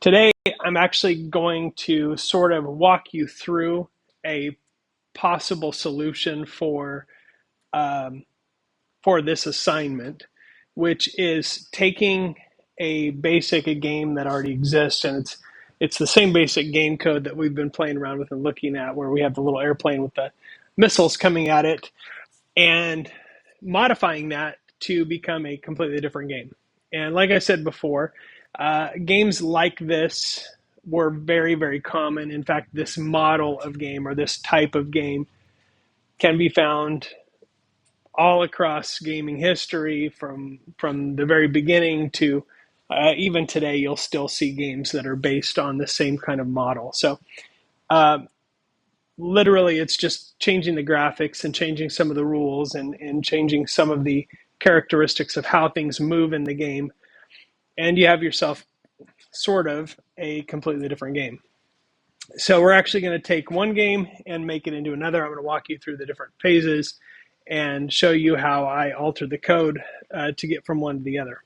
Today, I'm actually going to sort of walk you through a possible solution um, for this assignment, which is taking a basic a game that already exists, and it's the same basic game code that we've been playing around with and looking at, where we have the little airplane with the missiles coming at it, and modifying that to become a completely different game. And like I said before, games like this were very, very common. In fact, this model of game or this type of game can be found all across gaming history from the very beginning to even today. You'll still see games that are based on the same kind of model. So uh, literally, it's just changing the graphics and changing some of the rules and changing some of the characteristics of how things move in the game, and you have yourself sort of a completely different game. So we're actually going to take one game and make it into another. I'm going to walk you through the different phases and show you how I alter the code to get from one to the other.